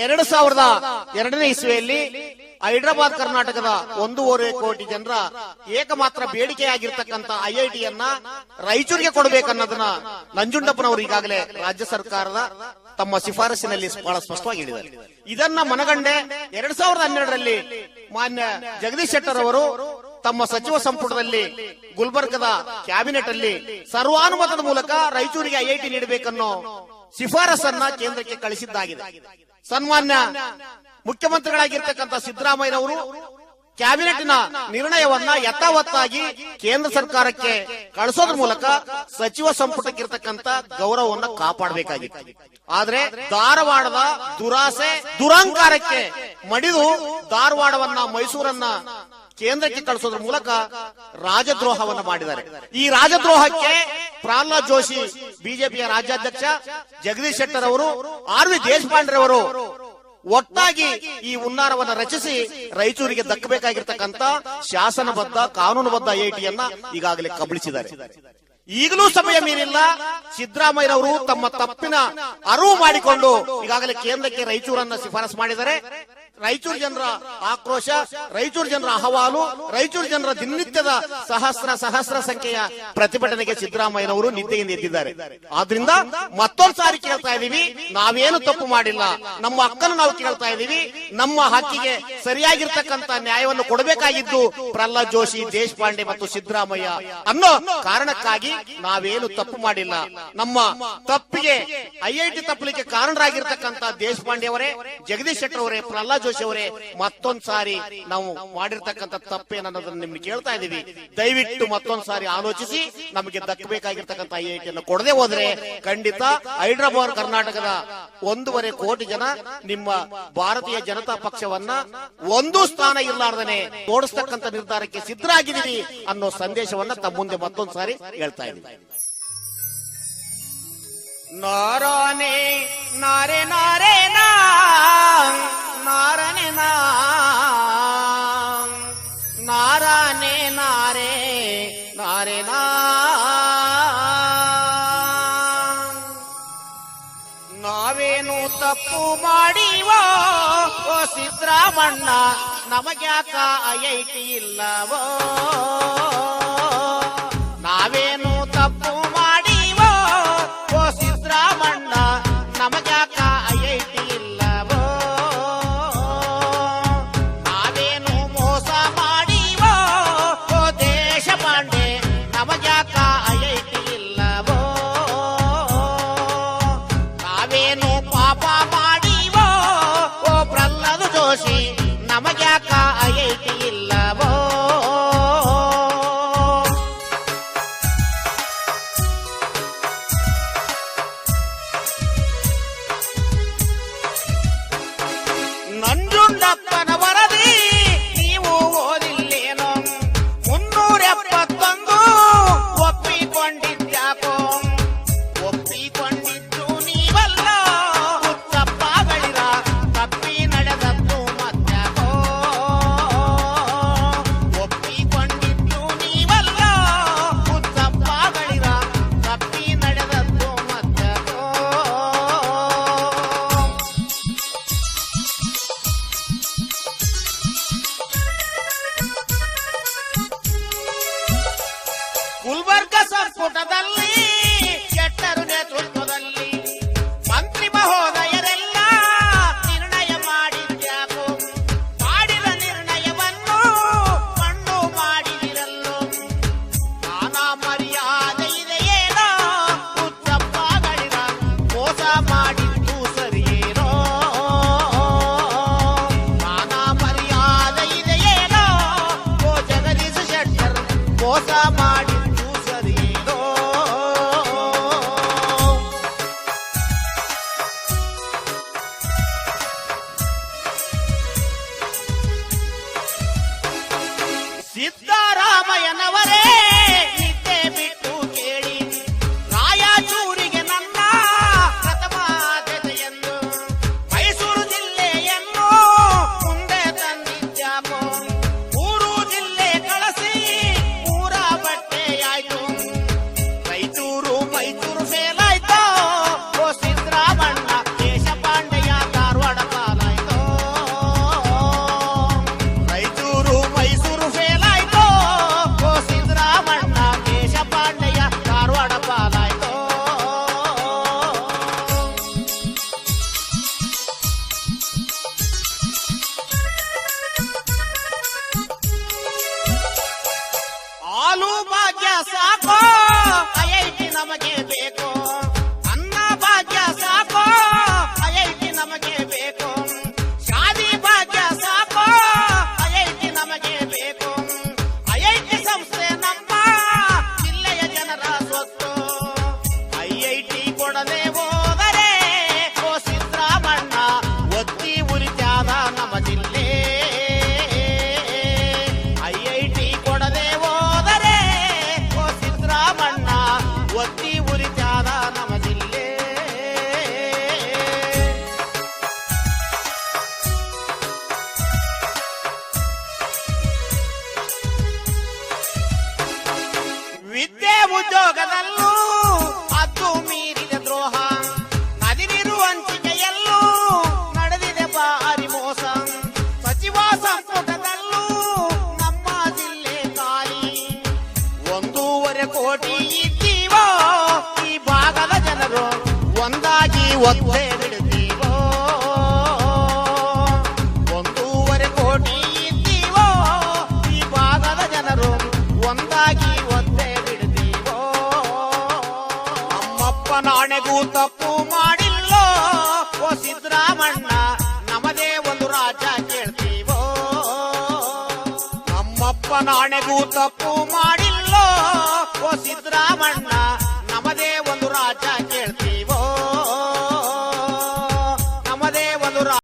2002ನೇ ಇಸ್ವಿಯಲ್ಲಿ ಹೈದರಾಬಾದ್ ಕರ್ನಾಟಕದ 1.5 ಕೋಟಿ ಜನರ ಏಕಮಾತ್ರ ಬೇಡಿಕೆಯಾಗಿರ್ತಕ್ಕಂಥ ಐಐಟಿಯನ್ನ ರಾಯಚೂರಿಗೆ ಕೊಡಬೇಕನ್ನೋದನ್ನ ನಂಜುಂಡಪ್ಪನವರು ಈಗಾಗಲೇ ರಾಜ್ಯ ಸರ್ಕಾರದ ತಮ್ಮ ಶಿಫಾರಸಿನಲ್ಲಿ ಬಹಳ ಸ್ಪಷ್ಟವಾಗಿ ಹೇಳಿದ್ದಾರೆ. ಇದನ್ನ ಮನಗಂಡೆ 2012ರಲ್ಲಿ ಮಾನ್ಯ ಜಗದೀಶ್ ಶೆಟ್ಟರ್ ಅವರು ತಮ್ಮ ಸಚಿವ ಸಂಪುಟದಲ್ಲಿ ಗುಲ್ಬರ್ಗದ ಕ್ಯಾಬಿನೆಟ್ ಅಲ್ಲಿ ಸರ್ವಾನುಮತದ ಮೂಲಕ ರಾಯಚೂರಿಗೆ ಐಐಟಿ ನೀಡಬೇಕನ್ನೋ ಶಿಫಾರಸನ್ನ ಕೇಂದ್ರಕ್ಕೆ ಕಳಿಸಿದ್ದಾಗಿದೆ. ಸನ್ಮಾನ್ಯ ಮುಖ್ಯಮಂತ್ರಿಗಳಾಗಿರ್ತಕ್ಕಂಥ ಸಿದ್ದರಾಮಯ್ಯನವರು ಕ್ಯಾಬಿನೆಟ್ನ ನಿರ್ಣಯವನ್ನ ಯಥಾವತ್ತಾಗಿ ಕೇಂದ್ರ ಸರ್ಕಾರಕ್ಕೆ ಕಳಿಸೋದ್ರ ಮೂಲಕ ಸಚಿವ ಸಂಪುಟಕ್ಕಿರ್ತಕ್ಕಂಥ ಗೌರವವನ್ನು ಕಾಪಾಡಬೇಕಾಗಿತ್ತು. ಆದ್ರೆ ಧಾರವಾಡದ ದುರಾಸೆ ದುರಹಂಕಾರಕ್ಕೆ ಮಡಿದು ಧಾರವಾಡವನ್ನ ಮೈಸೂರನ್ನ ಕೇಂದ್ರಕ್ಕೆ ಕಳಿಸೋದ್ರ ಮೂಲಕ ರಾಜದ್ರೋಹವನ್ನು ಮಾಡಿದ್ದಾರೆ. ಈ ರಾಜದ್ರೋಹಕ್ಕೆ ಪ್ರಹ್ಲಾದ್ ಜೋಶಿ ಬಿಜೆಪಿಯ ರಾಜ್ಯಾಧ್ಯಕ್ಷ, ಜಗದೀಶ್ ಶೆಟ್ಟರ್ ಅವರು, ಆರ್.ವಿ. ದೇಶಪಾಂಡೆ ಅವರು ಒಟ್ಟಾಗಿ ಈ ಹುನ್ನಾರವನ್ನು ರಚಿಸಿ ರಾಯಚೂರಿಗೆ ದಕ್ಕಬೇಕಾಗಿರ್ತಕ್ಕಂಥ ಶಾಸನಬದ್ಧ ಕಾನೂನುಬದ್ಧ ಐಐಟಿಯನ್ನ ಈಗಾಗಲೇ ಕಬಳಿಸಿದ್ದಾರೆ. ಈಗಲೂ ಸಮಯ ಮೀರಿಲ್ಲ. ಸಿದ್ದರಾಮಯ್ಯನವರು ತಮ್ಮ ತಪ್ಪಿನ ಅರಿವು ಮಾಡಿಕೊಂಡು ಈಗಾಗಲೇ ಕೇಂದ್ರಕ್ಕೆ ರಾಯಚೂರನ್ನ ಶಿಫಾರಸು ಮಾಡಿದ್ದಾರೆ. ರಾಯಚೂರು ಜನರ ಆಕ್ರೋಶ, ರಾಯಚೂರು ಜನರ ಅಹವಾಲು, ರಾಯಚೂರು ಜನರ ದಿನನಿತ್ಯದ ಸಹಸ್ರ ಸಂಖ್ಯೆಯ ಪ್ರತಿಭಟನೆಗೆ ಸಿದ್ದರಾಮಯ್ಯನವರು ನಿದ್ದೆಯಿಂದ ಎದ್ದಿದ್ದಾರೆ. ಆದ್ರಿಂದ ಮತ್ತೊಂದು ಸಾರಿ ಕೇಳ್ತಾ ಇದೀವಿ, ನಾವೇನು ತಪ್ಪು ಮಾಡಿಲ್ಲ, ನಮ್ಮ ಹಕ್ಕನ್ನು ನಾವು ಕೇಳ್ತಾ ಇದೀವಿ. ನಮ್ಮ ಹಕ್ಕಿಗೆ ಸರಿಯಾಗಿರ್ತಕ್ಕಂಥ ನ್ಯಾಯವನ್ನು ಕೊಡಬೇಕಾಗಿದ್ದು ಪ್ರಹ್ಲಾದ್ ಜೋಶಿ, ದೇಶಪಾಂಡೆ ಮತ್ತು ಸಿದ್ದರಾಮಯ್ಯ ಅನ್ನೋ ಕಾರಣಕ್ಕಾಗಿ ನಾವೇನು ತಪ್ಪು ಮಾಡಿಲ್ಲ. ನಮ್ಮ ತಪ್ಪಿಗೆ ಐಐಟಿ ತಪ್ಪಲಿಕ್ಕೆ ಕಾರಣರಾಗಿರ್ತಕ್ಕಂಥ ದೇಶಪಾಂಡೆ ಅವರೇ, ಜಗದೀಶ್ ಶೆಟ್ಟರ್ ಅವರೇ, ಪ್ರಹ್ಲಾದ್ ಜೋಶಿ ಅವರೇ ಮತ್ತೊಂದ್ ಸಾರಿ ನಾವು ಮಾಡಿರ್ತಕ್ಕಂಥ ತಪ್ಪೇನನ್ನೋದನ್ನ ನಿಮ್ಗೆ ಕೇಳ್ತಾ ಇದೀವಿ. ದಯವಿಟ್ಟು ಮತ್ತೊಂದ್ ಸಾರಿ ಆಲೋಚಿಸಿ ನಮಗೆ ದಕ್ಕಬೇಕಾಗಿರ್ತಕ್ಕಂಥ ಐಐಟಿಯನ್ನು ಕೊಡದೆ ಹೋದ್ರೆ ಖಂಡಿತ ಹೈದರಾಬಾದ್ ಕರ್ನಾಟಕದ 1.5 ಕೋಟಿ ಜನ ನಿಮ್ಮ ಭಾರತೀಯ ಜನತಾ ಪಕ್ಷವನ್ನ ಒಂದು ಸ್ಥಾನ ಇಲ್ಲಾರ್ದನೆ ತೋಡಿಸ್ತಕ್ಕಂಥ ನಿರ್ಧಾರಕ್ಕೆ ಸಿದ್ಧರಾಗಿದ್ದೀವಿ ಅನ್ನೋ ಸಂದೇಶವನ್ನ ತಮ್ಮ ಮುಂದೆ ಮತ್ತೊಂದ್ ಸಾರಿ ಹೇಳ್ತಾ ಇದ್ದೀವಿ. ನಾರಾನೆ ನಾರೆ ನಾರೆ ನಾ ನಾರನೆ ನಾ ನಾರಾನೆ ನಾರೆ ನಾರೆ ನಾ ನಾವೇನು ತಪ್ಪು ಮಾಡಿವೋ ಓ ಸಿದ್ದರಾಮಣ್ಣ, ನಮಗ್ಯಾಕ ಐಐಟಿ ಇಲ್ಲವೋ? ನಾವೇನು ತಪ್ಪು ಮಾಡಿವೋ ಓ ಸಿದ್ದರಾಮಣ್ಣ, ನಮಗ್ಯಾಕ ಐಐಟಿ ಇಲ್ಲವೋ? ನಾವೇನು ಮೋಸ ಮಾಡಿವೋ ಓ ದೇಶಪಾಂಡೆ, ನಮಗ್ಯಾಕ ಐಐಟಿ ಇಲ್ಲವೋ? ನಾವೇನು ಪಾಪ ಮಾಡಿವೋ ಓ ಪ್ರಹ್ಲಾದ್ ಜೋಶಿ, ನಮಗ್ಯಾಕ ಐಐಟಿ ಇಲ್ಲವೋ? ನಂಜುಂಡಪ್ಪನ ವರದಿ ನೀವು ಓದಿಲ್ಲೇನೋ? 371 ಒಪ್ಪಿಕೊಂಡಿದ್ಯಾಕೋ? ಒಪ್ಪಿಕೊಂಡಿದ್ದು ನೀವಲ್ಲ, ಹುಚ್ಚಪ್ಪಗಳಿರ ತಪ್ಪಿ ನಡೆದದ್ದು ಮತ್ಯಾಕೋ? ಒಪ್ಪಿಕೊಂಡಿದ್ದು ನೀವಲ್ಲ, ಹುಚ್ಚಪ್ಪಗಳಿರ ತಪ್ಪಿ ನಡೆದದ್ದು ಮತ್ಯಾಕೋ? ಗುಲ್ಬರ್ಗ ಸಂಪುಟದಲ್ಲಿ ಶೆಟ್ಟರ್ ನೇತೃತ್ವದಲ್ಲಿ ಮಂತ್ರಿ ಮಹೋದಯರೆಲ್ಲ ನಿರ್ಣಯ ಮಾಡಿದ್ಯಾಕೋ? ಮಾಡಿದ ನಿರ್ಣಯವನ್ನು ಮಣ್ಣು ಮಾಡಿದಿರಲ್ಲೋ? ನಾನಾ ಮರ್ಯಾದೆ ಇದೆಯೇನೋ? ಹುಚ್ಚಪ್ಪಗಳಿರ ಮೋಸ ಮಾಡಿದ್ದು ಸರಿಯೇನೋ? ನಾನಾ ಮರ್ಯಾದೆ ಇದೆಯೇನೋ? ಓ ಜಗದೀಶ್ ಶೆಟ್ಟರ್ ಮೋಸ ಮಾಡಿದ್ದು ಸರಿಯೇನೋ? ಸಿದ್ದರಾಮಯ್ಯನವರೇ ನಿದ್ದೆ ಬಿಟ್ಟು ಕೇಳಿ, ರಾಯಚೂರಿಗೆ ನನ್ನ ಪ್ರಥಮ ಆದ್ಯತೆಯನ್ನು ಮೈಸೂರು ಜಿಲ್ಲೆಯನ್ನು ಮುಂದೆ ತಂದಿದ್ಯಾಕೋ? 3 ಜಿಲ್ಲೆ ಕಳಿಸಿ ಪೂರ ಬಟ್ಟೆಯಾಯ್ತು. ರಾಯಚೂರು ಮೈಸೂರು ಫೇಲಾಯ್ತು ಓ ಸಿದ್ದರಾಮಣ್ಣ, ದೇಶಪಾಂಡೆಯ ಧಾರವಾಡ ಒತ್ತೆ ಬಿಡ್ತೀವೋ 1.5 ಕೋಟಿ ಇದ್ದೀವೋ ಈ ಭಾಗದ ಜನರು ಒಂದಾಗಿ ಒತ್ತೆ ಬಿಡ್ತೀವೋ ನಮ್ಮಪ್ಪ ನಾಣೆಗೂ ತಪ್ಪು ಮಾಡಿಲ್ಲೋ ಓ ಸಿದ್ದರಾಮಣ್ಣ ನಮ್ಮದೇ ಒಂದು ರಾಜ್ಯ ಕೇಳ್ತೀವೋ ನಮ್ಮಪ್ಪ ನಾಣೆಗೂ ತಪ್ಪು ಮಾಡಿಲ್ಲೋ ಓ ಸಿದ್ದರಾಮಣ್ಣ